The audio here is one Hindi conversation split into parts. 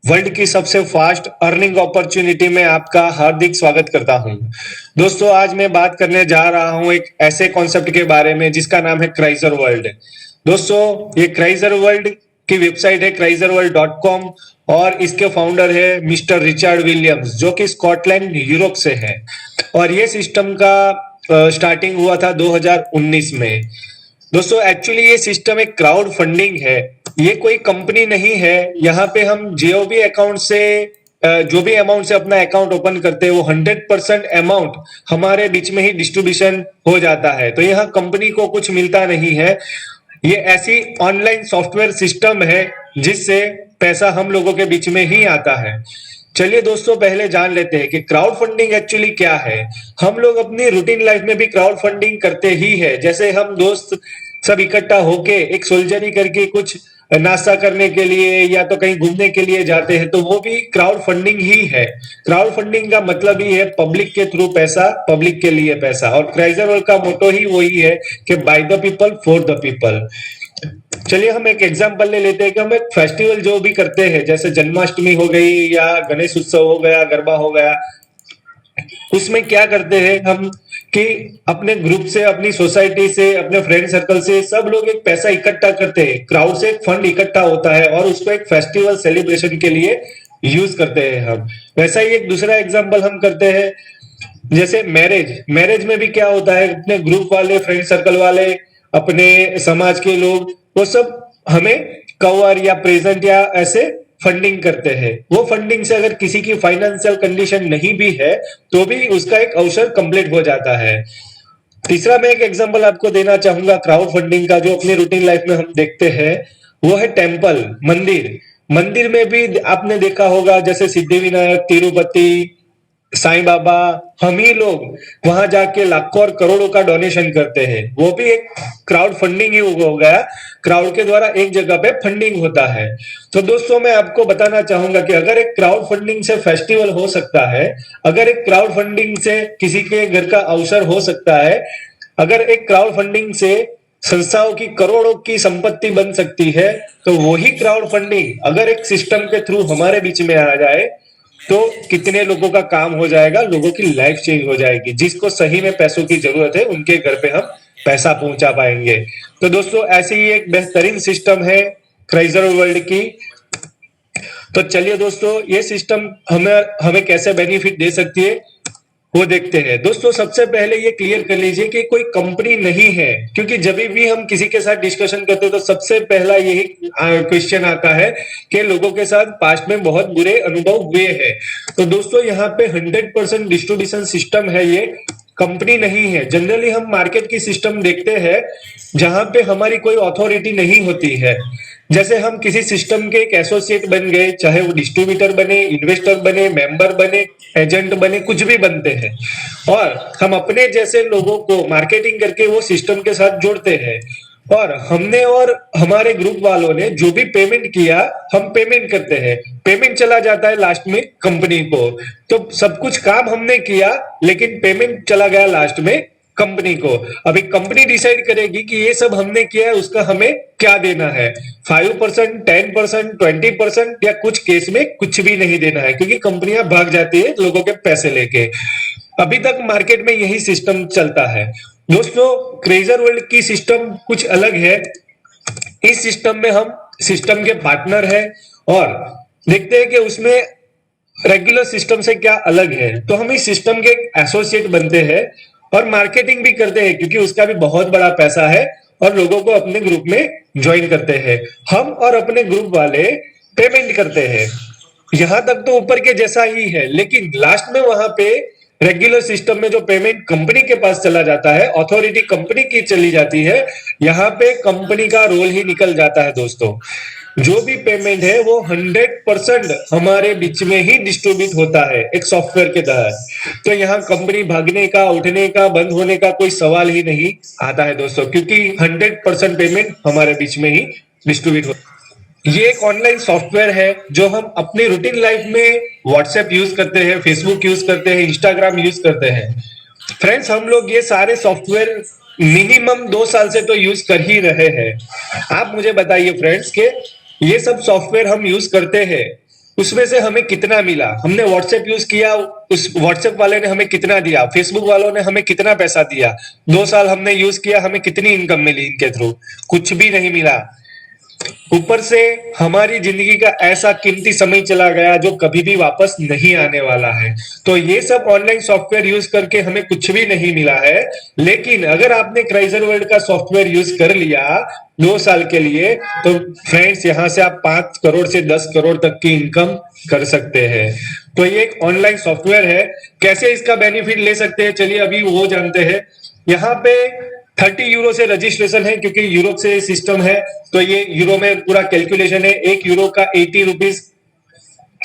वर्ल्ड की सबसे फास्ट अर्निंग अपॉर्चुनिटी में आपका हार्दिक स्वागत करता हूं। दोस्तों, आज मैं बात करने जा रहा हूं एक ऐसे कॉन्सेप्ट के बारे में जिसका नाम है क्राइजर वर्ल्ड। दोस्तों, ये क्राइजर वर्ल्ड की वेबसाइट है chryslerworld.com और इसके फाउंडर है मिस्टर रिचर्ड विलियम्स, जो कि स्कॉटलैंड यूरोप से है। और ये सिस्टम का स्टार्टिंग हुआ था 2019 में। दोस्तों, एक्चुअली ये सिस्टम एक क्राउड फंडिंग है, ये कोई कंपनी नहीं है। यहाँ पे हम जो भी अकाउंट से जो भी अमाउंट से अपना अकाउंट ओपन करते हैं वो 100% अमाउंट हमारे बीच में ही डिस्ट्रीब्यूशन हो जाता है। तो यहाँ कंपनी को कुछ मिलता नहीं है। ये ऐसी ऑनलाइन सॉफ्टवेयर सिस्टम है जिससे पैसा हम लोगों के बीच में ही आता है। चलिए दोस्तों, पहले जान लेते हैं कि क्राउड फंडिंग एक्चुअली क्या है। हम लोग अपनी रूटीन लाइफ में भी क्राउड फंडिंग करते ही है। जैसे हम दोस्त सब इकट्ठा होके एक सोल्जरी करके कुछ नाश्ता करने के लिए या तो कहीं घूमने के लिए जाते हैं, तो वो भी क्राउड फंडिंग ही है। क्राउड फंडिंग का मतलब ही है पब्लिक के थ्रू पैसा, पब्लिक के लिए पैसा। और क्राइजर वर्ल्ड का मोटो ही वही है कि by the people for the people. चलिए हम एक एग्जांपल ले लेते हैं कि हम एक फेस्टिवल जो भी करते हैं, जैसे जन्माष्टमी हो गई या गणेश उत्सव हो गया, गरबा हो गया, उसमें क्या करते हैं हम कि अपने ग्रुप से, अपनी सोसाइटी से, अपने फ्रेंड सर्कल से सब लोग एक पैसा इकट्ठा करते हैं। क्राउड से एक फंड इकट्ठा होता है और उसको एक फेस्टिवल सेलिब्रेशन के लिए यूज करते हैं हम। वैसा ही एक दूसरा एग्जांपल हम करते हैं, जैसे मैरिज। मैरिज में भी क्या होता है, अपने ग्रुप वाले, फ्रेंड सर्कल वाले, अपने समाज के लोग, वो सब हमें कवर या प्रेजेंट या ऐसे फंडिंग करते हैं। वो फंडिंग से अगर किसी की फाइनेंशियल कंडीशन नहीं भी है तो भी उसका एक अवसर कंप्लीट हो जाता है। तीसरा मैं एक एग्जांपल आपको देना चाहूंगा क्राउड फंडिंग का, जो अपनी रूटीन लाइफ में हम देखते हैं, वो है टेम्पल, मंदिर। मंदिर में भी आपने देखा होगा, जैसे सिद्धि विनायक, तिरुपति, साईं बाबा, हम ही लोग वहां जाके लाखों और करोड़ों का डोनेशन करते हैं। वो भी एक क्राउड फंडिंग ही हो गया। क्राउड के द्वारा एक जगह पे फंडिंग होता है। तो दोस्तों, मैं आपको बताना चाहूंगा कि अगर एक क्राउड फंडिंग से फेस्टिवल हो सकता है, अगर एक क्राउड फंडिंग से किसी के घर का अवसर हो सकता है, अगर एक क्राउड फंडिंग से संस्थाओं की करोड़ों की संपत्ति बन सकती है, तो वही क्राउड फंडिंग अगर एक सिस्टम के थ्रू हमारे बीच में आ जाए तो कितने लोगों का काम हो जाएगा, लोगों की लाइफ चेंज हो जाएगी। जिसको सही में पैसों की जरूरत है उनके घर पे हम पैसा पहुंचा पाएंगे। तो दोस्तों, ऐसी ही एक बेहतरीन सिस्टम है क्राइजर वर्ल्ड की। तो चलिए दोस्तों, ये सिस्टम हमें हमें कैसे बेनिफिट दे सकती है वो देखते हैं। दोस्तों, सबसे पहले ये क्लियर कर लीजिए कि कोई कंपनी नहीं है, क्योंकि जब भी हम किसी के साथ डिस्कशन करते हैं तो सबसे पहला यही क्वेश्चन आता है कि लोगों के साथ पास्ट में बहुत बुरे अनुभव हुए हैं। तो दोस्तों, यहाँ पे 100% डिस्ट्रीब्यूशन सिस्टम है, ये कंपनी नहीं है। जनरली हम मार्केट की सिस्टम देखते हैं जहां पे हमारी कोई अथॉरिटी नहीं होती है। जैसे हम किसी सिस्टम के एक एसोसिएट बन गए, चाहे वो डिस्ट्रीब्यूटर बने, इन्वेस्टर बने, मेंबर बने, एजेंट बने, कुछ भी बनते हैं, और हम अपने जैसे लोगों को मार्केटिंग करके वो सिस्टम के साथ जोड़ते हैं। और हमने और हमारे ग्रुप वालों ने जो भी पेमेंट किया, हम पेमेंट करते हैं, पेमेंट चला जाता है लास्ट में कंपनी को। तो सब कुछ काम हमने किया लेकिन पेमेंट चला गया लास्ट में कंपनी को। अभी कंपनी डिसाइड करेगी कि ये सब हमने किया है, उसका हमें क्या देना है। 5%, 10%, 20% या कुछ केस में कुछ भी नहीं देना है, क्योंकि कंपनियां भाग जाती है लोगों के पैसे लेके। अभी तक मार्केट में यही सिस्टम चलता है। दोस्तों, क्रेजर वर्ल्ड की सिस्टम कुछ अलग है। इस सिस्टम में हम सिस्टम के पार्टनर हैं और देखते हैं कि उसमें रेगुलर सिस्टम से क्या अलग है। तो हम इस सिस्टम के एसोसिएट बनते हैं और मार्केटिंग भी करते हैं, क्योंकि उसका भी बहुत बड़ा पैसा है, और लोगों को अपने ग्रुप में ज्वाइन करते हैं। हम और अपने ग्रुप वाले पेमेंट करते हैं। यहां तक तो ऊपर के जैसा ही है, लेकिन लास्ट में वहां पे रेगुलर सिस्टम में जो पेमेंट कंपनी के पास चला जाता है, अथॉरिटी कंपनी की चली जाती है, यहाँ पे कंपनी का रोल ही निकल जाता है। दोस्तों, जो भी पेमेंट है वो 100% हमारे बीच में ही डिस्ट्रीब्यूट होता है एक सॉफ्टवेयर के तहत। तो यहाँ कंपनी भागने का, उठने का, बंद होने का कोई सवाल ही नहीं आता है दोस्तों, क्योंकि 100% पेमेंट हमारे बीच में ही डिस्ट्रीब्यूट होता है। ये एक ऑनलाइन सॉफ्टवेयर है जो हम अपनी रूटीन लाइफ में व्हाट्सएप यूज करते हैं, फेसबुक यूज करते हैं, इंस्टाग्राम यूज करते हैं। फ्रेंड्स, हम लोग ये सारे सॉफ्टवेयर मिनिमम 2 साल से तो यूज कर ही रहे हैं। आप मुझे बताइए फ्रेंड्स के ये सब सॉफ्टवेयर हम यूज करते हैं, उसमें से हमें कितना मिला, हमने व्हाट्सएप यूज किया, उस व्हाट्सएप वाले ने हमें कितना दिया, फेसबुक वालों ने हमें कितना पैसा दिया, 2 साल हमने यूज किया, हमें कितनी इनकम मिली इनके थ्रू, कुछ भी नहीं मिला। ऊपर से हमारी जिंदगी का ऐसा कीमती समय चला गया जो कभी भी वापस नहीं आने वाला है। तो ये सब ऑनलाइन सॉफ्टवेयर यूज करके हमें कुछ भी नहीं मिला है। लेकिन अगर आपने क्राइजर वर्ल्ड का सॉफ्टवेयर यूज कर लिया 2 साल के लिए, तो फ्रेंड्स यहाँ से आप 5 करोड़ से 10 करोड़ तक की इनकम कर सकते हैं। तो ये एक ऑनलाइन सॉफ्टवेयर है। कैसे इसका बेनिफिट ले सकते हैं, चलिए अभी वो जानते हैं। यहाँ पे 30 यूरो से रजिस्ट्रेशन है, क्योंकि यूरोप से सिस्टम है, तो ये यूरो में पूरा कैलकुलेशन है। 1 यूरो का 80 रुपीज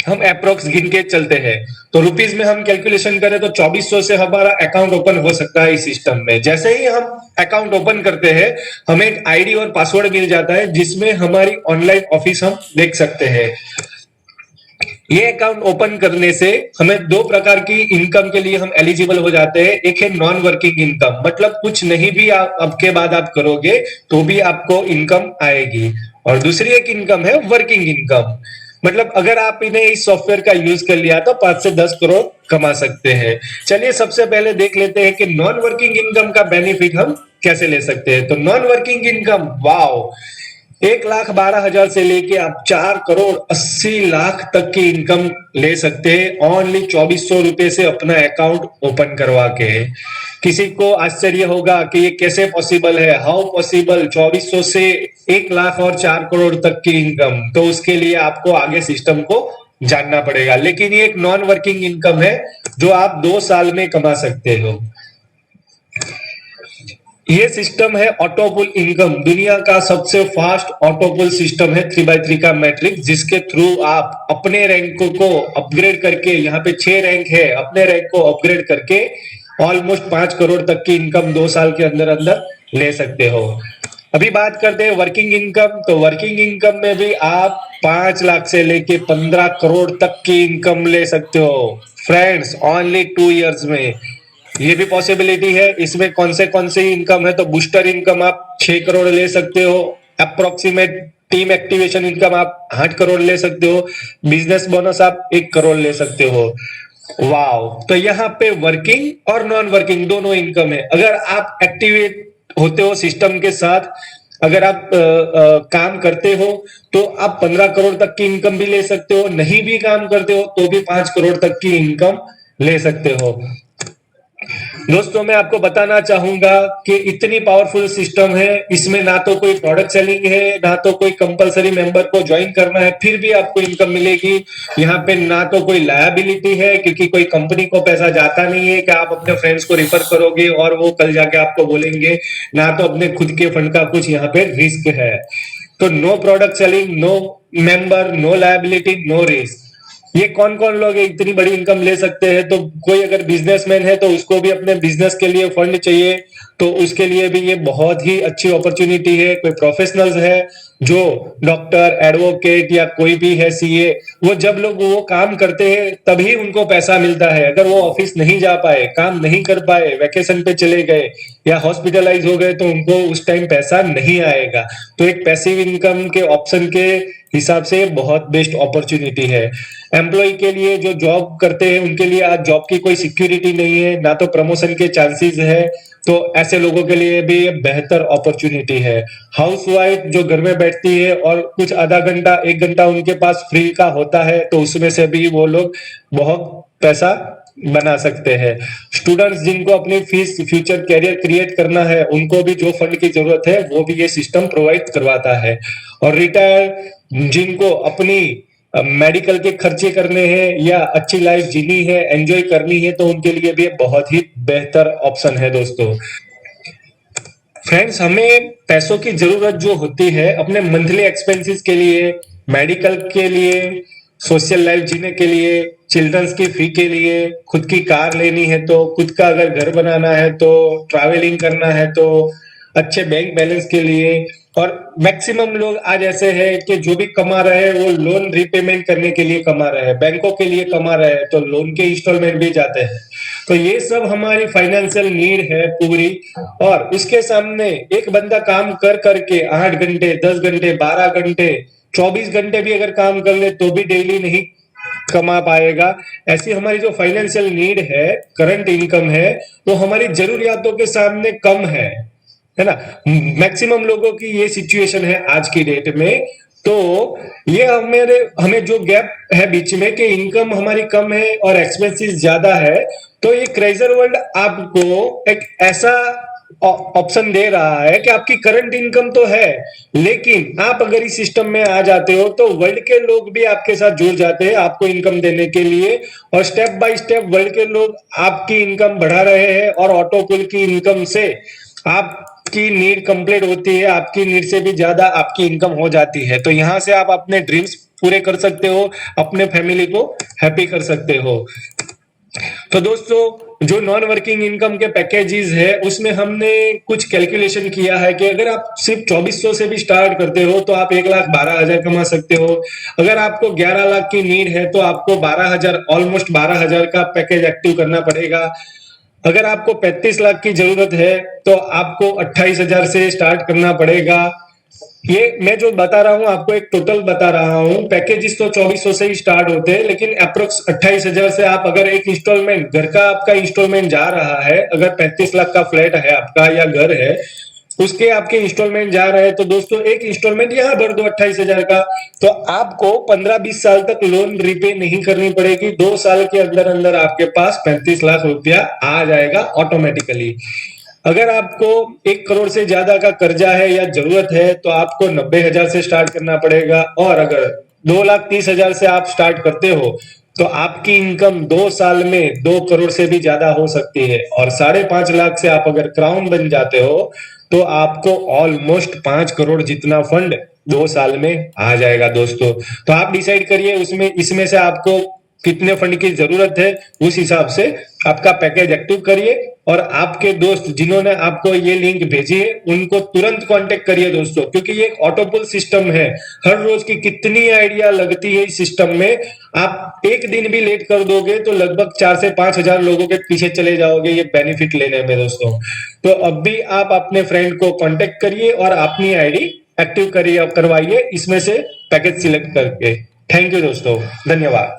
हम अप्रोक्स गिन के चलते हैं। तो रुपीज में हम कैलकुलेशन करें तो 2400 से हमारा अकाउंट ओपन हो सकता है इस सिस्टम में। जैसे ही हम अकाउंट ओपन करते हैं, हमें एक आईडी और पासवर्ड मिल जाता है, जिसमें हमारी ऑनलाइन ऑफिस हम देख सकते हैं। ये अकाउंट ओपन करने से हमें 2 प्रकार की इनकम के लिए हम एलिजिबल हो जाते हैं। एक है नॉन वर्किंग इनकम, मतलब कुछ नहीं भी आप अब के बाद आप करोगे तो भी आपको इनकम आएगी। और दूसरी एक इनकम है वर्किंग इनकम, मतलब अगर आप इन्हें इस सॉफ्टवेयर का यूज कर लिया तो 5 से 10 करोड़ कमा सकते हैं। चलिए सबसे पहले देख लेते हैं कि नॉन वर्किंग इनकम का बेनिफिट हम कैसे ले सकते हैं। तो नॉन वर्किंग इनकम, वाओ, 1,12,000 से लेके आप 4,80,00,000 तक की इनकम ले सकते हैं ओनली 2400 रुपए से अपना अकाउंट ओपन करवा के। किसी को आश्चर्य होगा कि ये कैसे पॉसिबल है, हाउ पॉसिबल, 2400 से 1,00,000 और 4 करोड़ तक की इनकम। तो उसके लिए आपको आगे सिस्टम को जानना पड़ेगा। लेकिन ये एक नॉन वर्किंग इनकम है जो आप 2 साल में कमा सकते हो। ये सिस्टम है ऑटोपुल इनकम, दुनिया का सबसे फास्ट ऑटोपुल सिस्टम है 3x3 का मैट्रिक्स, जिसके थ्रू आप अपने रैंक को अपग्रेड करके, यहाँ पे 6 रैंक है, अपने रैंक को अपग्रेड करके ऑलमोस्ट 5 करोड़ तक की इनकम 2 साल के अंदर अंदर ले सकते हो। अभी बात करते हैं वर्किंग इनकम। तो वर्किंग इनकम में भी आप 5 लाख से लेके 15 करोड़ तक की इनकम ले सकते हो फ्रेंड्स, ओनली 2 इयर्स में। ये भी पॉसिबिलिटी है। इसमें कौन से इनकम है, तो बूस्टर इनकम आप 6 करोड़ ले सकते हो, अप्रोक्सीमेट टीम एक्टिवेशन इनकम आप 8 करोड़ ले सकते हो, बिजनेस बोनस आप 1 करोड़ ले सकते हो। वाओ, तो यहाँ पे वर्किंग और नॉन वर्किंग दोनों इनकम है। अगर आप एक्टिवेट होते हो सिस्टम के साथ, अगर आप काम करते हो तो आप 15 करोड़ तक की इनकम भी ले सकते हो, नहीं भी काम करते हो तो भी 5 करोड़ तक की इनकम ले सकते हो। दोस्तों मैं आपको बताना चाहूंगा कि इतनी पावरफुल सिस्टम है, इसमें ना तो कोई प्रोडक्ट सेलिंग है, ना तो कोई कंपलसरी मेंबर को ज्वाइन करना है फिर भी आपको इनकम मिलेगी। यहाँ पे ना तो कोई लायबिलिटी है, क्योंकि कोई कंपनी को पैसा जाता नहीं है कि आप अपने फ्रेंड्स को रिफर करोगे और वो कल जाके आपको बोलेंगे, ना तो अपने खुद के फंड का कुछ यहाँ पे रिस्क है। तो no product selling, no member, no liability, no risk. ये कौन कौन लोग इतनी बड़ी इनकम ले सकते हैं, तो कोई अगर बिजनेसमैन है तो उसको भी अपने बिजनेस के लिए फंड चाहिए, तो उसके लिए भी ये बहुत ही अच्छी अपॉर्चुनिटी है। कोई प्रोफेशनल्स है जो डॉक्टर, एडवोकेट या कोई भी है, सीए, वो जब लोग वो काम करते हैं तभी उनको पैसा मिलता है। अगर वो ऑफिस नहीं जा पाए, काम नहीं कर पाए, वैकेशन पे चले गए या हॉस्पिटलाइज हो गए, तो उनको उस टाइम पैसा नहीं आएगा। तो एक पैसिव इनकम के ऑप्शन के हिसाब से बहुत बेस्ट अपॉर्चुनिटी है। एम्प्लॉय के लिए जो जॉब करते हैं उनके लिए आज जॉब की कोई सिक्योरिटी नहीं है, ना तो प्रमोशन के चांसेस है, तो ऐसे लोगों के लिए भी ये बेहतर अपॉर्चुनिटी है। हाउसवाइफ जो घर में बैठती है और कुछ आधा घंटा 1 घंटा उनके पास फ्री का होता है, तो उसमें से भी वो लोग बहुत पैसा बना सकते हैं। स्टूडेंट्स जिनको अपनी फीस फ्यूचर कैरियर क्रिएट करना है, उनको भी जो फंड की जरूरत है वो भी ये सिस्टम प्रोवाइड करवाता है। और रिटायर जिनको अपनी मेडिकल के खर्चे करने हैं या अच्छी लाइफ जीनी है, एंजॉय करनी है, तो उनके लिए भी बहुत ही बेहतर ऑप्शन है। दोस्तों फ्रेंड्स, हमें पैसों की जरूरत जो होती है अपने मंथली एक्सपेंसेस के लिए, मेडिकल के लिए, सोशल लाइफ जीने के लिए, चिल्ड्रंस की फी के लिए, खुद की कार लेनी है तो, खुद का अगर घर बनाना है तो, ट्रैवलिंग करना है तो, अच्छे बैंक बैलेंस के लिए। और मैक्सिमम लोग आज ऐसे हैं कि जो भी कमा रहे हैं वो लोन रिपेमेंट करने के लिए कमा रहे हैं, बैंकों के लिए कमा रहे हैं, तो लोन के इंस्टॉलमेंट भी जाते हैं। तो ये सब हमारी फाइनेंशियल नीड है पूरी। और उसके सामने एक बंदा काम कर करके 8 घंटे, 10 घंटे, 12 घंटे, 24 घंटे भी अगर काम कर ले तो भी डेली नहीं कमा पाएगा। ऐसी हमारी जो फाइनेंशियल नीड है, करंट इनकम है, वो हमारी जरूरियातों के सामने कम है ना। मैक्सिमम लोगों की ये सिचुएशन है आज की डेट में। तो ये हमें जो गैप है बीच में कि इनकम हमारी कम है और एक्सपेंसेस ज्यादा है, तो ये क्राइजर वर्ल्ड आपको एक ऐसा ऑप्शन दे रहा है कि आपकी करंट इनकम तो है, लेकिन आप अगर इस सिस्टम में आ जाते हो तो वर्ल्ड के लोग भी आपके साथ जुड़ जाते हैं आपको इनकम देने के लिए, और स्टेप बाय स्टेप वर्ल्ड के लोग आपकी इनकम बढ़ा रहे हैं, और ऑटो पुल की इनकम से आपकी नीड कंप्लीट होती है, आपकी नीड से भी ज्यादा आपकी इनकम हो जाती है। तो यहां से आप अपने ड्रीम्स पूरे कर सकते हो, अपने फैमिली को हैप्पी कर सकते हो। तो दोस्तों, जो नॉन वर्किंग इनकम के पैकेजेस है उसमें हमने कुछ कैलकुलेशन किया है कि अगर आप सिर्फ 2400 से भी स्टार्ट करते हो तो आप 1,12,000 कमा सकते हो। अगर आपको 11 लाख की नीड है तो आपको 12,000, ऑलमोस्ट 12,000 का पैकेज एक्टिव करना पड़ेगा। अगर आपको 35 लाख की जरूरत है तो आपको 28,000 से स्टार्ट करना पड़ेगा। ये मैं जो बता रहा हूँ आपको एक टोटल बता रहा हूँ। पैकेजेस तो 2400 से ही स्टार्ट होते हैं, लेकिन अप्रोक्स 28,000 से आप अगर एक इंस्टॉलमेंट, घर का आपका इंस्टॉलमेंट जा रहा है, अगर 35 लाख का फ्लैट है आपका या घर है, उसके आपके इंस्टॉलमेंट जा रहे हैं, तो दोस्तों एक इंस्टॉलमेंट यहाँ भर दो 28,000 का, तो आपको 15-20 साल तक लोन रिपे नहीं करनी पड़ेगी। 2 साल के अंदर अंदर आपके पास 35 लाख रुपया आ जाएगा ऑटोमेटिकली। अगर आपको 1 करोड़ से ज्यादा का कर्जा है या जरूरत है तो आपको 90,000 से स्टार्ट करना पड़ेगा, और अगर 2,30,000 से आप स्टार्ट करते हो तो आपकी इनकम 2 साल में 2 करोड़ से भी ज्यादा हो सकती है, और 5.5 लाख से आप अगर क्राउन बन जाते हो तो आपको ऑलमोस्ट 5 करोड़ जितना फंड 2 साल में आ जाएगा दोस्तों। तो आप डिसाइड करिए उसमें, इसमें से आपको कितने फंड की जरूरत है, उस हिसाब से आपका पैकेज एक्टिव करिए, और आपके दोस्त जिन्होंने आपको ये लिंक भेजी है उनको तुरंत कांटेक्ट करिए दोस्तों, क्योंकि ये एक ऑटोपुल सिस्टम है। हर रोज की कितनी आइडिया लगती है इस सिस्टम में, आप एक दिन भी लेट कर दोगे तो लगभग 4 से 5,000 लोगों के पीछे चले जाओगे ये बेनिफिट लेने में दोस्तों। तो अब भी आप अपने फ्रेंड को कांटेक्ट करिए और अपनी आईडी एक्टिव करिए, करवाइए इसमें से पैकेज सिलेक्ट करके। थैंक यू दोस्तों, धन्यवाद।